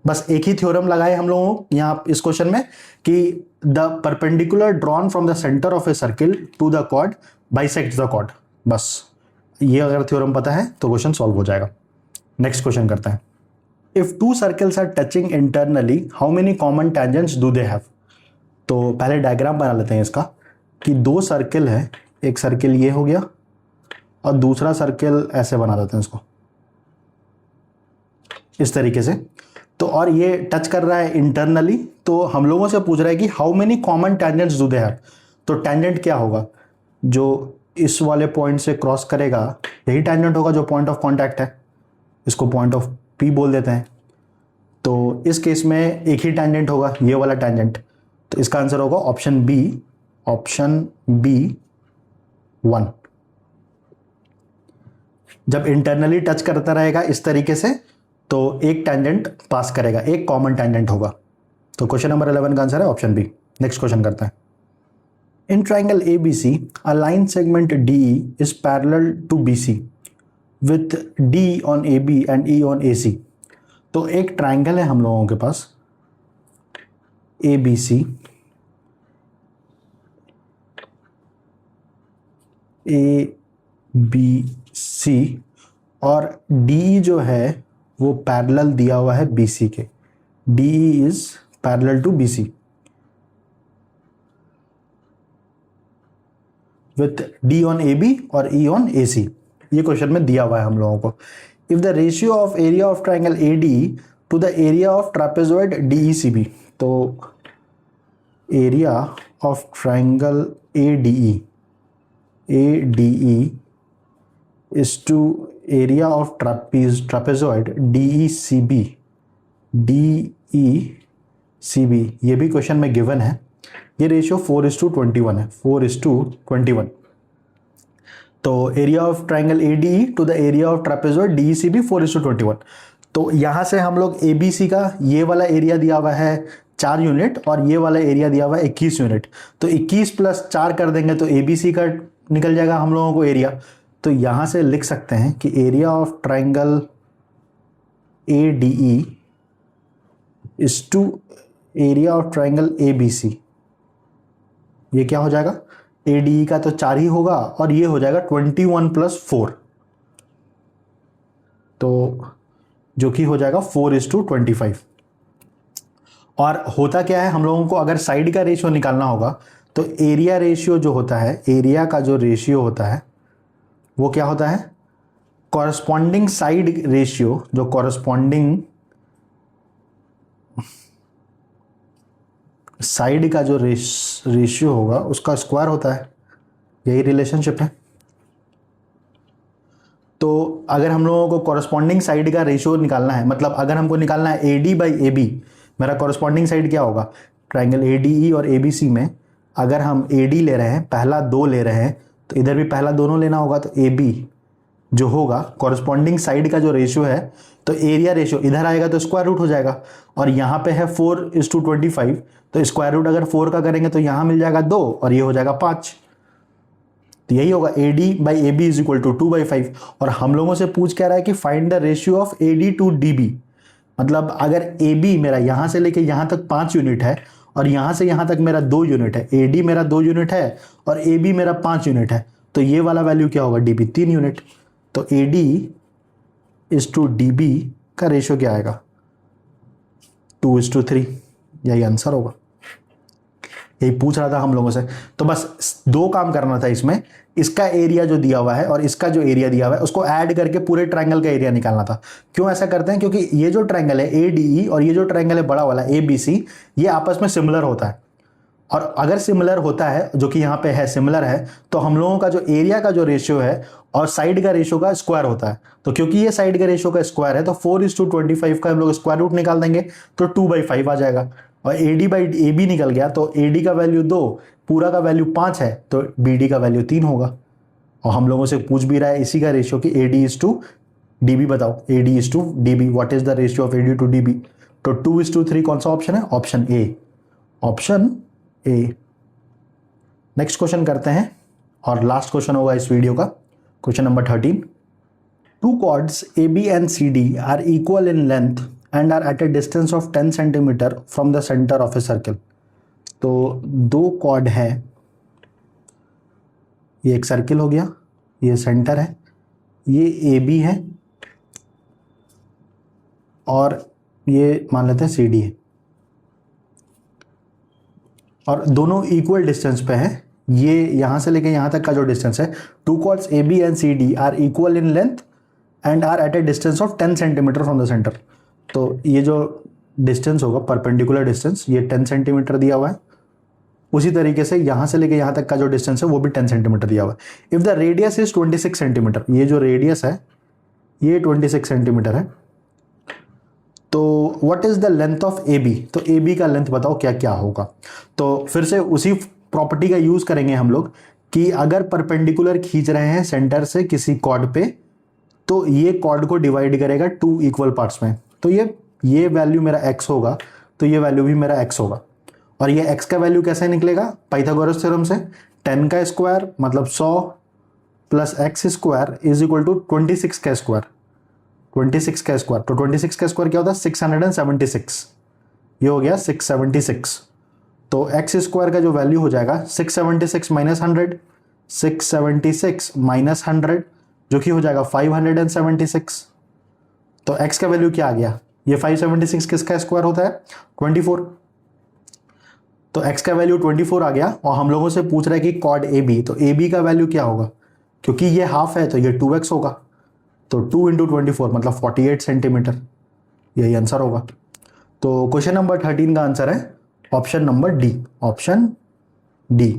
बस एक ही थ्योरम लगाए हम लोगों यहाँ इस क्वेश्चन में कि the perpendicular drawn from the centre of a circle to the chord bisects the chord, बस ये अगर थ्योरम पता है तो क्वेश्चन सॉल्व हो जाएगा। नेक्स्ट क्वेश्चन करते हैं, if two circles are touching internally how many common tangents do they have. तो पहले डायग्राम बना लेते हैं इसका कि दो सर्किल है, एक सर्किल ये हो गया और दूसरा सर्किल ऐसे बना देते हैं इसको इस तरीके से। तो और ये टच कर रहा है इंटरनली, तो हम लोगों से पूछ रहा है कि how many common tangents do they have. तो टेंजेंट क्या होगा, जो इस वाले पॉइंट से क्रॉस करेगा यही टेंजेंट होगा जो पॉइंट ऑफ कांटेक्ट है, इसको पॉइंट ऑफ पी बोल देते हैं। तो इस केस में एक ही टेंजेंट होगा, ये वाला टेंजेंट, तो इसका आंसर होगा ऑप्शन बी, ऑप्शन बी 1। जब इंटरनली टच करता रहेगा इस तरीके से तो एक टेंजेंट पास करेगा, एक कॉमन टेंजेंट होगा। तो क्वेश्चन नंबर 11 का आंसर है ऑप्शन बी। नेक्स्ट क्वेश्चन करते हैं, in triangle ABC a line segment DE is parallel to BC with D on AB and E on AC। तो एक ट्राइंगल है हम लोगों के पास ABC, ABC और DE जो है वो पैरेलल दिया हुआ है BC के, DE is parallel to BC with D on AB और E on AC। ये क्वेश्चन में दिया हुआ है हम लोगों को। If the ratio of area of triangle ADE to the area of trapezoid DECB, तो area of triangle ADE is to area of trapezoid DECB, ये भी क्वेश्चन में गिवन है। ये रेशियो 4:21 है, 4:21। तो area of triangle ADE to the area of trapezoid DECB 4:21। तो यहाँ से हम लोग ABC का ये वाला एरिया दिया हुआ है 4 यूनिट और ये वाला एरिया दिया हुआ है 21 यूनिट, तो 21 प्लस 4 कर देंगे तो ABC का निकल जाएगा हम लोगों को एरिया। तो यहाँ से लिख सकते हैं कि area of triangle ADE is to area of triangle ABC। ये क्या हो जाएगा, ADE का तो 4 ही होगा और ये हो जाएगा 21 प्लस 4, तो जो कि हो जाएगा 4:25। और होता क्या है, हम लोगों को अगर साइड का रेशियो निकालना होगा तो एरिया रेशियो जो होता है, एरिया का जो रेशियो होता है वो क्या होता है, कॉरस्पॉन्डिंग साइड रेशियो, जो कॉरस्पॉन्डिंग साइड का जो रेशियो होगा उसका स्क्वायर होता है। यही रिलेशनशिप है। तो अगर हम लोगों को कॉरस्पॉन्डिंग साइड का रेशियो निकालना है, मतलब अगर हमको निकालना है AD बाई AB, मेरा कॉरस्पॉन्डिंग साइड क्या होगा, ट्राइंगल ADE और ABC में अगर हम AD ले रहे हैं, पहला 2 ले रहे हैं, तो इधर भी पहला दोनों लेना होगा। तो AB जो होगा कॉरस्पॉन्डिंग साइड का जो रेशियो है, तो एरिया रेशियो इधर आएगा तो स्क्वायर रूट हो जाएगा, और यहाँ पे है 4:25, तो स्क्वायर रूट अगर 4 का करेंगे तो यहाँ मिल जाएगा 2 और ये हो जाएगा 5। तो यही होगा AD by AB is equal to 2/5। और हम लोगों से पूछ क्या रहा है कि find the ratio of AD to DB, मतलब अगर AB मेरा यहाँ से लेके यहाँ तक 5 यूनिट है और यहाँ से यहाँ तक मेरा 2 यूनिट है, AD मेरा 2 यूनिट है और AB मेरा 5 यूनिट है, तो ये वाला वैल्यू क्या होगा, DB 3 यूनिट। तो AD इज टू DB का रेशियो क्या आएगा, 2:3। यही आंसर होगा। यही पूछ रहा था हम लोगों से। तो बस 2 काम करना था इसमें, इसका एरिया जो दिया हुआ है और इसका जो एरिया दिया हुआ है उसको ऐड करके पूरे ट्रायंगल का एरिया निकालना था। क्यों ऐसा करते हैं, क्योंकि ये जो ट्रायंगल है ADE और ये जो ट्रायंगल है बड़ा वाला ABC, ये आपस में सिमिलर होता है। और अगर सिमिलर होता है, जो कि यहाँ पे है सिमिलर है, तो हम लोगों का जो एरिया का जो रेशियो है और साइड का रेशियो का स्क्वायर होता है। तो क्योंकि ये साइड का रेशियो का स्क्वायर है तो 4:25 का हम लोग स्क्वायर रूट निकाल देंगे तो 2/5 आ जाएगा। और AD बाई AB निकल गया तो AD का वैल्यू 2, पूरा का वैल्यू 5 है, तो BD का वैल्यू 3 होगा। और हम लोगों से पूछ भी रहा है इसी का रेशियो कि AD इज टू DB बताओ, AD is to DB, what is the ratio of AD to DB। तो 2:3 कौन सा ऑप्शन है, option A, option A. Next question करते हैं और लास्ट क्वेश्चन होगा इस वीडियो का, question number 13। Two chords AB and CD are equal in length and are at a distance of 10 centimetre from the centre of a circle. तो 2 कॉर्ड है, ये एक सर्किल हो गया, ये सेंटर है, ये AB है और ये मान लेते हैं CD है, और दोनों इक्वल डिस्टेंस पे है। ये यहां से लेके यहां तक का जो डिस्टेंस है, two chords AB and CD are equal in length and are at a distance of 10 centimetre from the centre. तो ये जो डिस्टेंस होगा परपेंडिकुलर डिस्टेंस, ये 10 सेंटीमीटर दिया हुआ है। उसी तरीके से यहां से लेके यहां तक का जो डिस्टेंस है वो भी 10 सेंटीमीटर दिया हुआ है। If the radius is 26 centimetre, ये जो रेडियस है ये 26 सेंटीमीटर है, तो what is the length of AB, तो AB का लेंथ बताओ क्या क्या होगा। तो फिर से उसी प्रॉपर्टी का यूज करेंगे हम लोग कि अगर परपेंडिकुलर खींच रहे हैं सेंटर से किसी कॉर्ड पे, तो ये कॉर्ड को डिवाइड करेगा 2 इक्वल पार्ट्स में। तो ये वैल्यू मेरा x होगा, तो ये वैल्यू भी मेरा x होगा। और ये x का वैल्यू कैसे निकलेगा, पाइथागोरस थ्योरम से, 10 का स्क्वायर मतलब 100 plus x square is equal to 26 का स्क्वायर, 26 का स्क्वायर। तो 26 का स्क्वायर क्या होता है, 676, ये हो गया 676। तो x स्क्वायर का जो वैल्यू हो जाएगा 676 माइनस 100, 676 माइनस 100 जो कि हो जाएगा 576। तो x का वैल्यू क्या आ गया, ये 576 किसका स्क्वायर होता है, 24। तो x का वैल्यू 24 आ गया। और हम लोगों से पूछ रहा है कि कॉर्ड AB, तो AB का वैल्यू क्या होगा, क्योंकि ये हाफ है तो ये 2x होगा, तो 2 × 24 मतलब 48 सेंटीमीटर, यही आंसर होगा। तो क्वेश्चन नंबर 13 का आंसर है option number D, option D.